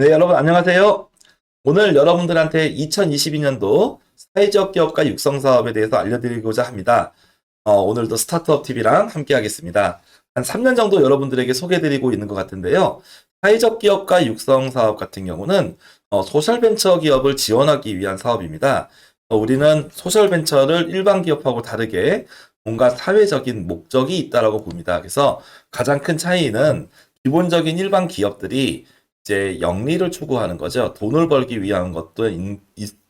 네, 여러분 안녕하세요. 오늘 여러분들한테 2022년도 사회적 기업가 육성 사업에 대해서 알려드리고자 합니다. 오늘도 스타트업 TV랑 함께 하겠습니다. 한 3년 정도 여러분들에게 소개해드리고 있는 것 같은데요. 사회적 기업가 육성 사업 같은 경우는 소셜벤처 기업을 지원하기 위한 사업입니다. 우리는 소셜벤처를 일반 기업하고 다르게 뭔가 사회적인 목적이 있다라고 봅니다. 그래서 가장 큰 차이는 기본적인 일반 기업들이 이제 영리를 추구하는 거죠. 돈을 벌기 위한 것도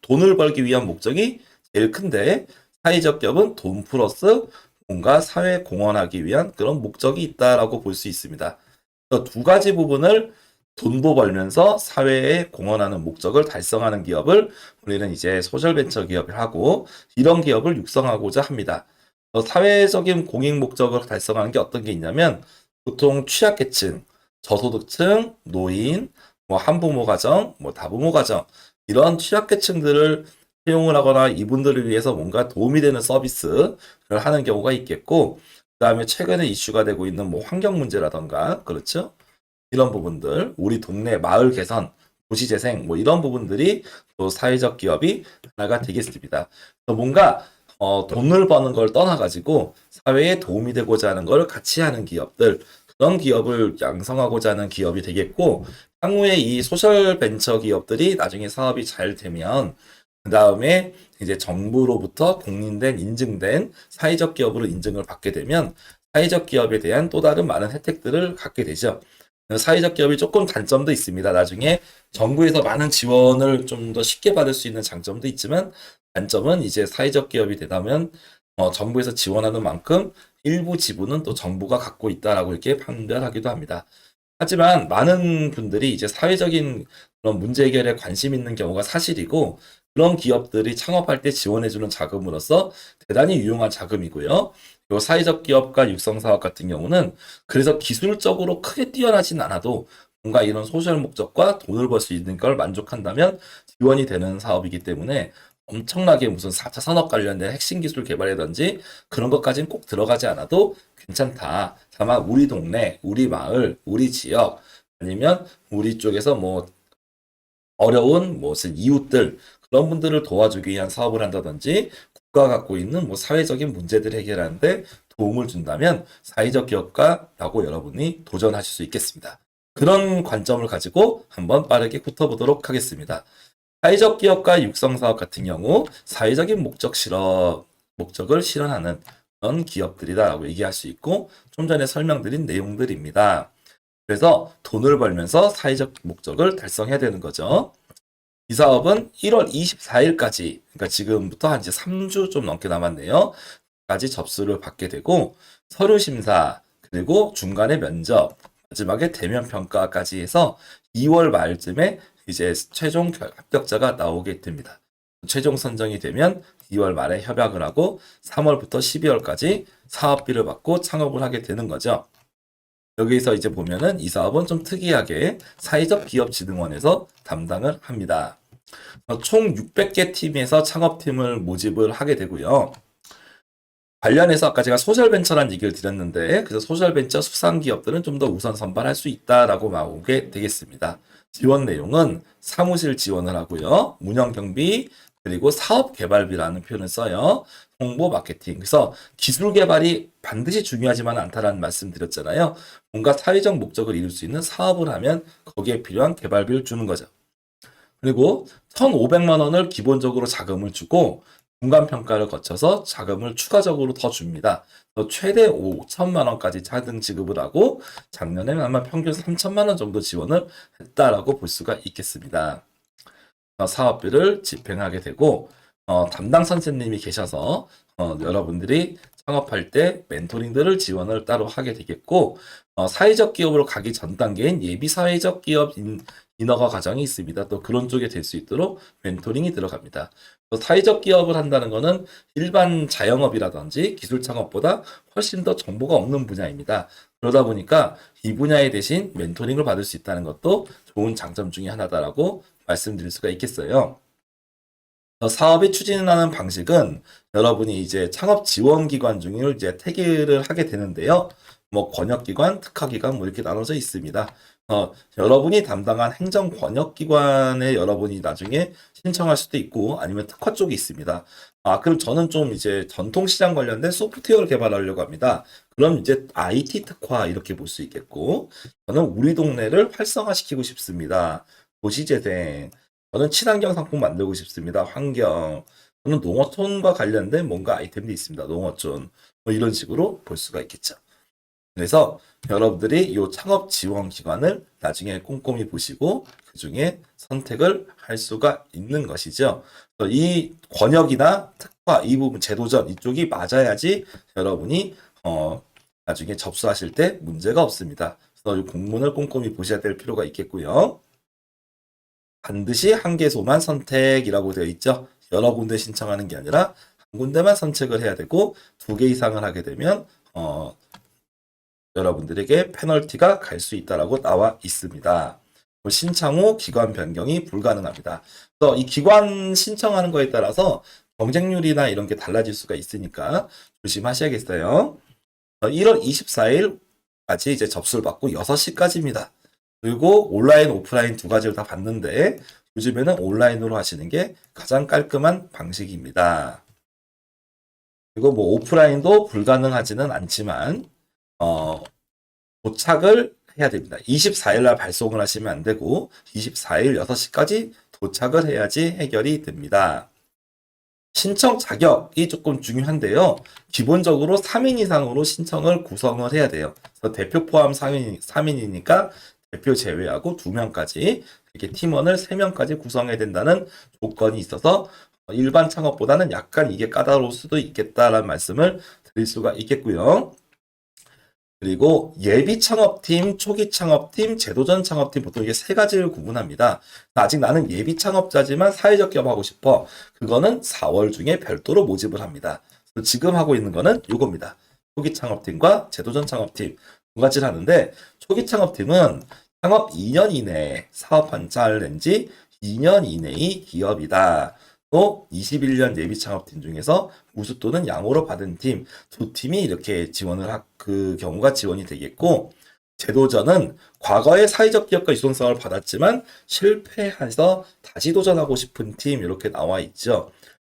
돈을 벌기 위한 목적이 제일 큰데 사회적 기업은 돈 플러스 뭔가 사회 공헌하기 위한 그런 목적이 있다라고 볼 수 있습니다. 그래서 두 가지 부분을 돈도 벌면서 사회에 공헌하는 목적을 달성하는 기업을 우리는 이제 소셜벤처 기업을 하고 이런 기업을 육성하고자 합니다. 사회적인 공익 목적을 달성하는 게 어떤 게 있냐면 보통 취약계층, 저소득층, 노인, 뭐 한부모 가정, 뭐 다부모 가정 이런 취약계층들을 채용을 하거나 이분들을 위해서 뭔가 도움이 되는 서비스를 하는 경우가 있겠고, 그다음에 최근에 이슈가 되고 있는 뭐 환경 문제라던가 그렇죠? 이런 부분들, 우리 동네 마을 개선, 도시 재생 뭐 이런 부분들이 또 사회적 기업이 하나가 되겠습니다. 뭔가 돈을 버는 걸 떠나가지고 사회에 도움이 되고자 하는 걸 같이 하는 기업들, 그런 기업을 양성하고자 하는 기업이 되겠고, 향후에 이 소셜 벤처 기업들이 나중에 사업이 잘 되면 그 다음에 이제 정부로부터 공인된 인증된 사회적 기업으로 인증을 받게 되면 사회적 기업에 대한 또 다른 많은 혜택들을 갖게 되죠. 사회적 기업이 조금 단점도 있습니다. 나중에 정부에서 많은 지원을 좀 더 쉽게 받을 수 있는 장점도 있지만 단점은 이제 사회적 기업이 되다면 정부에서 지원하는 만큼 일부 지분은 또 정부가 갖고 있다라고 이렇게 판별하기도 합니다. 하지만 많은 분들이 이제 사회적인 그런 문제 해결에 관심 있는 경우가 사실이고 그런 기업들이 창업할 때 지원해주는 자금으로서 대단히 유용한 자금이고요. 요 사회적 기업가 육성 사업 같은 경우는 그래서 기술적으로 크게 뛰어나진 않아도 뭔가 이런 소셜 목적과 돈을 벌 수 있는 걸 만족한다면 지원이 되는 사업이기 때문에 엄청나게 무슨 4차 산업 관련된 핵심 기술 개발이라든지 그런 것까지는 꼭 들어가지 않아도 괜찮다. 다만 우리 동네, 우리 마을, 우리 지역 아니면 우리 쪽에서 뭐 어려운 무슨 이웃들 그런 분들을 도와주기 위한 사업을 한다든지 국가가 갖고 있는 뭐 사회적인 문제들을 해결하는데 도움을 준다면 사회적 기업가라고 여러분이 도전하실 수 있겠습니다. 그런 관점을 가지고 한번 빠르게 훑어보도록 하겠습니다. 사회적 기업가 육성 사업 같은 경우 사회적인 목적을 실현하는 그런 기업들이다라고 얘기할 수 있고 좀 전에 설명드린 내용들입니다. 그래서 돈을 벌면서 사회적 목적을 달성해야 되는 거죠. 이 사업은 1월 24일까지, 그러니까 지금부터 한 이제 3주 좀 넘게 남았네요. 까지 접수를 받게 되고 서류 심사 그리고 중간에 면접 마지막에 대면 평가까지 해서 2월 말쯤에 이제 최종 합격자가 나오게 됩니다. 최종 선정이 되면 2월 말에 협약을 하고 3월부터 12월까지 사업비를 받고 창업을 하게 되는 거죠. 여기서 이제 보면은 이 사업은 좀 특이하게 사회적 기업진흥원에서 담당을 합니다. 총 600개 팀에서 창업팀을 모집을 하게 되고요. 관련해서 아까 제가 소셜벤처라는 얘기를 드렸는데 그래서 소셜벤처 수상 기업들은 좀 더 우선 선발할 수 있다라고 나오게 되겠습니다. 지원 내용은 사무실 지원을 하고요. 운영 경비 그리고 사업 개발비라는 표현을 써요. 홍보 마케팅. 그래서 기술 개발이 반드시 중요하지만 않다라는 말씀 드렸잖아요. 뭔가 사회적 목적을 이룰 수 있는 사업을 하면 거기에 필요한 개발비를 주는 거죠. 그리고 1,500만 원을 기본적으로 자금을 주고 중간 평가를 거쳐서 자금을 추가적으로 더 줍니다. 최대 5천만 원까지 차등 지급을 하고 작년에는 아마 평균 3천만 원 정도 지원을 했다라고 볼 수가 있겠습니다. 사업비를 집행하게 되고 담당 선생님이 계셔서 여러분들이 창업할 때 멘토링들을 지원을 따로 하게 되겠고 사회적 기업으로 가기 전 단계인 예비 사회적 기업 인허가 과정이 있습니다. 또 그런 쪽에 될 수 있도록 멘토링이 들어갑니다. 사회적 기업을 한다는 것은 일반 자영업이라든지 기술 창업보다 훨씬 더 정보가 없는 분야입니다. 그러다 보니까 이 분야에 대신 멘토링을 받을 수 있다는 것도 좋은 장점 중에 하나다라고 말씀드릴 수가 있겠어요. 사업이 추진하는 방식은 여러분이 이제 창업 지원 기관 중을 이제 태기를 하게 되는데요. 뭐 권역기관, 특화기관 뭐 이렇게 나눠져 있습니다. 여러분이 담당한 행정 권역기관에 여러분이 나중에 신청할 수도 있고 아니면 특화 쪽이 있습니다. 그럼 저는 좀 이제 전통시장 관련된 소프트웨어를 개발하려고 합니다. 그럼 이제 IT 특화 이렇게 볼 수 있겠고 저는 우리 동네를 활성화시키고 싶습니다. 도시재생. 저는 친환경 상품 만들고 싶습니다. 환경. 저는 농어촌과 관련된 뭔가 아이템도 있습니다. 농어촌. 뭐 이런 식으로 볼 수가 있겠죠. 그래서 여러분들이 이 창업 지원 기관을 나중에 꼼꼼히 보시고 그 중에 선택을 할 수가 있는 것이죠. 이 권역이나 특화 이 부분 제도전 이쪽이 맞아야지 여러분이 나중에 접수하실 때 문제가 없습니다. 그래서 이 공문을 꼼꼼히 보셔야 될 필요가 있겠고요. 반드시 한 개소만 선택이라고 되어 있죠. 여러 군데 신청하는 게 아니라 한 군데만 선택을 해야 되고 2개 이상을 하게 되면 여러분들에게 페널티가 갈 수 있다라고 나와 있습니다. 신청 후 기관 변경이 불가능합니다. 그래서 이 기관 신청하는 거에 따라서 경쟁률이나 이런 게 달라질 수가 있으니까 조심하셔야겠어요. 1월 24일까지 이제 접수를 받고 6시까지입니다. 그리고 온라인, 오프라인 두 가지를 다 받는데 요즘에는 온라인으로 하시는 게 가장 깔끔한 방식입니다. 그리고 뭐 오프라인도 불가능하지는 않지만 도착을 해야 됩니다. 24일 날 발송을 하시면 안 되고 24일 6시까지 도착을 해야지 해결이 됩니다. 신청 자격이 조금 중요한데요. 기본적으로 3인 이상으로 신청을 구성을 해야 돼요. 그래서 대표 포함 3인이니까 대표 제외하고 2명까지 이렇게 팀원을 3명까지 구성해야 된다는 조건이 있어서 일반 창업보다는 약간 이게 까다로울 수도 있겠다라는 말씀을 드릴 수가 있겠고요. 그리고 예비 창업팀, 초기 창업팀, 제도전 창업팀 보통 이게 3가지를 구분합니다. 아직 나는 예비 창업자지만 사회적 기업하고 싶어. 그거는 4월 중에 별도로 모집을 합니다. 지금 하고 있는 거는 이겁니다. 초기 창업팀과 제도전 창업팀 2가지를 하는데 초기 창업팀은 창업 2년 이내에 사업 관찰낸 지 2년 이내의 기업이다. 또 21년 예비 창업팀 중에서 우수 또는 양호로 받은 팀 2팀이 이렇게 그 경우가 지원이 되겠고 제도전은 과거에 사회적 기업과 유동성을 받았지만 실패해서 다시 도전하고 싶은 팀 이렇게 나와 있죠.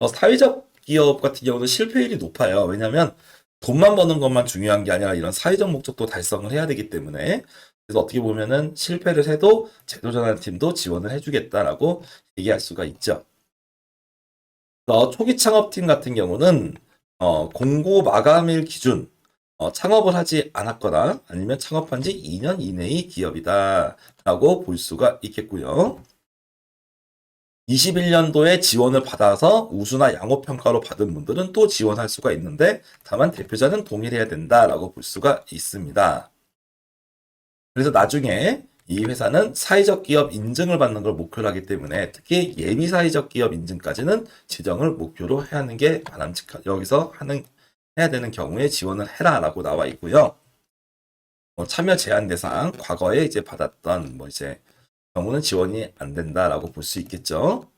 사회적 기업 같은 경우는 실패율이 높아요. 왜냐하면 돈만 버는 것만 중요한 게 아니라 이런 사회적 목적도 달성을 해야 되기 때문에 그래서 어떻게 보면은 실패를 해도 제도전하는 팀도 지원을 해주겠다라고 얘기할 수가 있죠. 초기 창업팀 같은 경우는 공고 마감일 기준 창업을 하지 않았거나 아니면 창업한 지 2년 이내의 기업이다 라고 볼 수가 있겠고요. 21년도에 지원을 받아서 우수나 양호평가로 받은 분들은 또 지원할 수가 있는데 다만 대표자는 동일해야 된다라고 볼 수가 있습니다. 그래서 나중에 이 회사는 사회적 기업 인증을 받는 걸 목표로 하기 때문에 특히 예비 사회적 기업 인증까지는 지정을 목표로 해야 하는 게 바람직한 여기서 해야 되는 경우에 지원을 해라라고 나와 있고요. 참여 제한 대상 과거에 이제 받았던 경우는 지원이 안 된다라고 볼 수 있겠죠.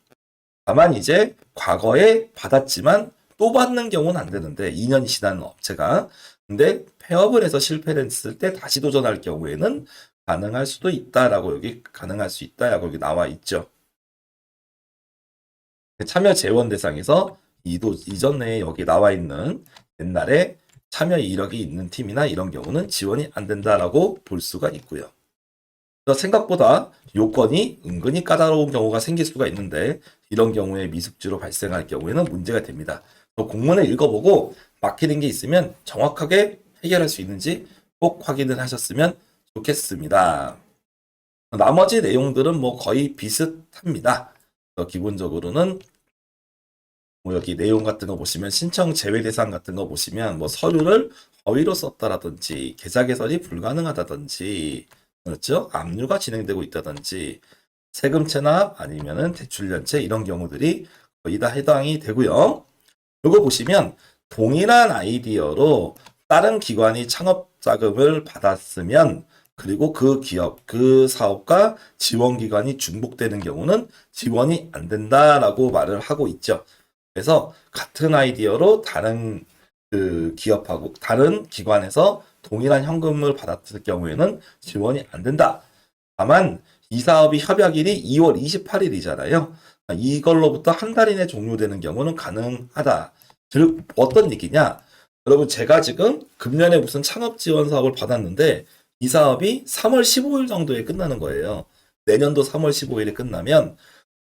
다만 이제 과거에 받았지만 또 받는 경우는 안 되는데 2년이 지난 업체가 근데 폐업을 해서 실패를 했을 때 다시 도전할 경우에는 가능할 수도 있다라고 가능할 수 있다라고 여기 나와 있죠. 참여 재원 대상에서 이전에 여기 나와 있는 옛날에 참여 이력이 있는 팀이나 이런 경우는 지원이 안 된다라고 볼 수가 있고요. 생각보다 요건이 은근히 까다로운 경우가 생길 수가 있는데 이런 경우에 미숙지로 발생할 경우에는 문제가 됩니다. 공문을 읽어보고 막히는 게 있으면 정확하게 해결할 수 있는지 꼭 확인을 하셨으면 좋겠습니다. 나머지 내용들은 거의 비슷합니다. 기본적으로는 여기 내용 같은 거 보시면 신청 제외 대상 같은 거 보시면 서류를 허위로 썼다라든지 계좌 개설이 불가능하다든지 그렇죠? 압류가 진행되고 있다든지 세금 체납 아니면은 대출 연체 이런 경우들이 거의 다 해당이 되고요. 이거 보시면 동일한 아이디어로 다른 기관이 창업 자금을 받았으면 그리고 그 기업, 그 사업과 지원 기관이 중복되는 경우는 지원이 안 된다라고 말을 하고 있죠. 그래서 같은 아이디어로 다른 그 기업하고 다른 기관에서 동일한 현금을 받았을 경우에는 지원이 안 된다. 다만 이 사업이 협약일이 2월 28일이잖아요. 이걸로부터 한 달 이내 종료되는 경우는 가능하다. 즉 어떤 얘기냐? 여러분 제가 지금 금년에 무슨 창업 지원 사업을 받았는데 이 사업이 3월 15일 정도에 끝나는 거예요. 내년도 3월 15일에 끝나면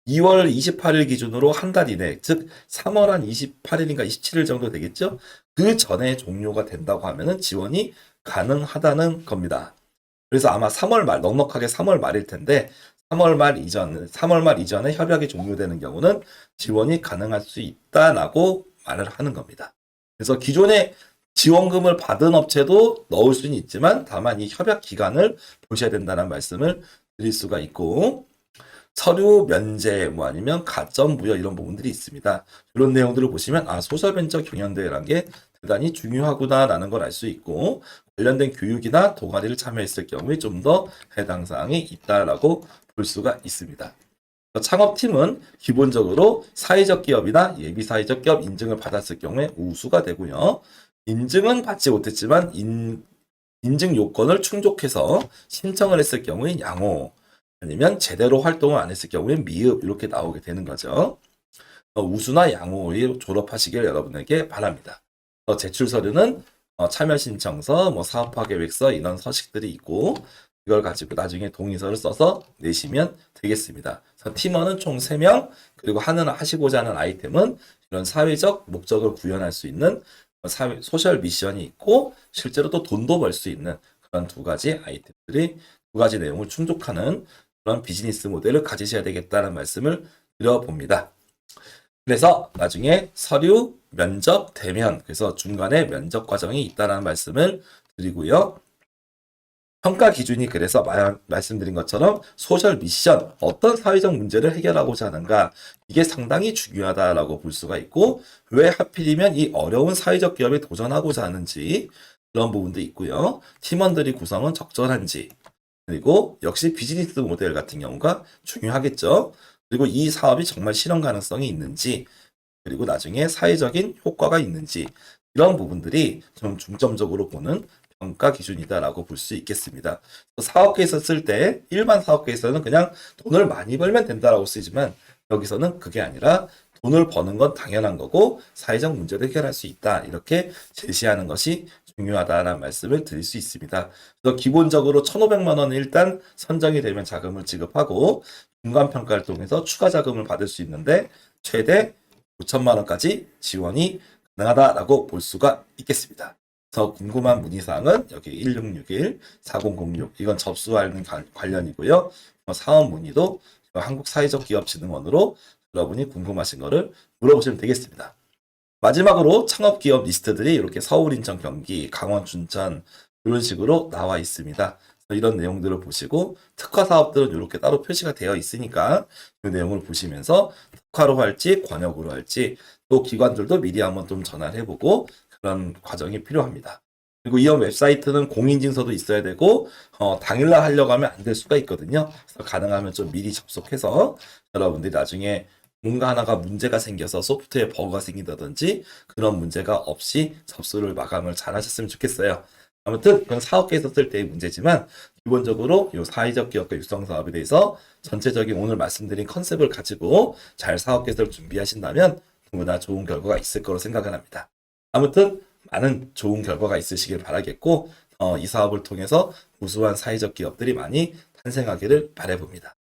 2월 28일 기준으로 한 달 이내, 즉 3월 한 28일인가 27일 정도 되겠죠? 그 전에 종료가 된다고 하면은 지원이 가능하다는 겁니다. 그래서 아마 3월 말, 넉넉하게 3월 말일 텐데 3월 말 이전에 협약이 종료되는 경우는 지원이 가능할 수 있다라고 말을 하는 겁니다. 그래서 기존에 지원금을 받은 업체도 넣을 수는 있지만 다만 이 협약 기간을 보셔야 된다는 말씀을 드릴 수가 있고, 서류 면제 뭐 아니면 가점 부여 이런 부분들이 있습니다. 이런 내용들을 보시면 소셜벤처 경연대회라는 게 대단히 중요하구나라는 걸 알 수 있고, 관련된 교육이나 동아리를 참여했을 경우에 좀 더 해당 사항이 있다라고 볼 수가 있습니다. 창업팀은 기본적으로 사회적 기업이나 예비 사회적 기업 인증을 받았을 경우에 우수가 되고요. 인증은 받지 못했지만 인증 요건을 충족해서 신청을 했을 경우에 양호, 아니면 제대로 활동을 안 했을 경우에 미흡 이렇게 나오게 되는 거죠. 우수나 양호에 졸업하시길 여러분에게 바랍니다. 제출 서류는 참여 신청서, 뭐 사업화 계획서 이런 서식들이 있고 이걸 가지고 나중에 동의서를 써서 내시면 되겠습니다. 팀원은 총 3명, 그리고 하시고자 하는 아이템은 이런 사회적 목적을 구현할 수 있는 소셜 미션이 있고 실제로 또 돈도 벌 수 있는 그런 두 가지 아이템들이 두 가지 내용을 충족하는 그런 비즈니스 모델을 가지셔야 되겠다는 말씀을 드려봅니다. 그래서 나중에 서류, 면접, 대면, 그래서 중간에 면접 과정이 있다는 말씀을 드리고요. 평가 기준이 그래서 말씀드린 것처럼 소셜 미션, 어떤 사회적 문제를 해결하고자 하는가, 이게 상당히 중요하다라고 볼 수가 있고, 왜 하필이면 이 어려운 사회적 기업에 도전하고자 하는지 그런 부분도 있고요. 팀원들이 구성은 적절한지, 그리고 역시 비즈니스 모델 같은 경우가 중요하겠죠. 그리고 이 사업이 정말 실현 가능성이 있는지, 그리고 나중에 사회적인 효과가 있는지, 이런 부분들이 좀 중점적으로 보는 평가 기준이다라고 볼 수 있겠습니다. 사업계에서 쓸 때 일반 사업계에서는 그냥 돈을 많이 벌면 된다라고 쓰지만 여기서는 그게 아니라 돈을 버는 건 당연한 거고 사회적 문제를 해결할 수 있다, 이렇게 제시하는 것이 중요하다는 말씀을 드릴 수 있습니다. 그래서 기본적으로 1,500만 원은 일단 선정이 되면 자금을 지급하고 중간평가를 통해서 추가 자금을 받을 수 있는데 최대 5천만 원까지 지원이 가능하다라고 볼 수가 있겠습니다. 더 궁금한 문의사항은 여기 1661-4006 이건 접수하는 관련이고요. 사업 문의도 한국사회적기업진흥원으로 여러분이 궁금하신 거를 물어보시면 되겠습니다. 마지막으로 창업기업 리스트들이 이렇게 서울, 인천, 경기, 강원, 춘천 이런 식으로 나와 있습니다. 이런 내용들을 보시고 특화 사업들은 이렇게 따로 표시가 되어 있으니까 이 내용을 보시면서 특화로 할지 권역으로 할지 또 기관들도 미리 한번 좀 전화를 해보고 그런 과정이 필요합니다. 그리고 이런 웹사이트는 공인증서도 있어야 되고 당일날 하려고 하면 안 될 수가 있거든요. 그래서 가능하면 좀 미리 접속해서 여러분들이 나중에 뭔가 하나가 문제가 생겨서 소프트웨어 버그가 생긴다든지 그런 문제가 없이 접수를 마감을 잘 하셨으면 좋겠어요. 아무튼 그건 사업계에서 쓸 때의 문제지만 기본적으로 이 사회적 기업가 육성 사업에 대해서 전체적인 오늘 말씀드린 컨셉을 가지고 잘 사업계획을 준비하신다면 누구나 좋은 결과가 있을 거로 생각을 합니다. 아무튼 많은 좋은 결과가 있으시길 바라겠고 이 사업을 통해서 우수한 사회적 기업들이 많이 탄생하기를 바라봅니다.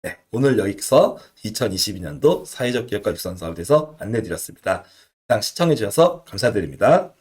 네, 오늘 여기서 2022년도 사회적 기업가 육성 사업에 대해서 안내드렸습니다. 시청해 주셔서 감사드립니다.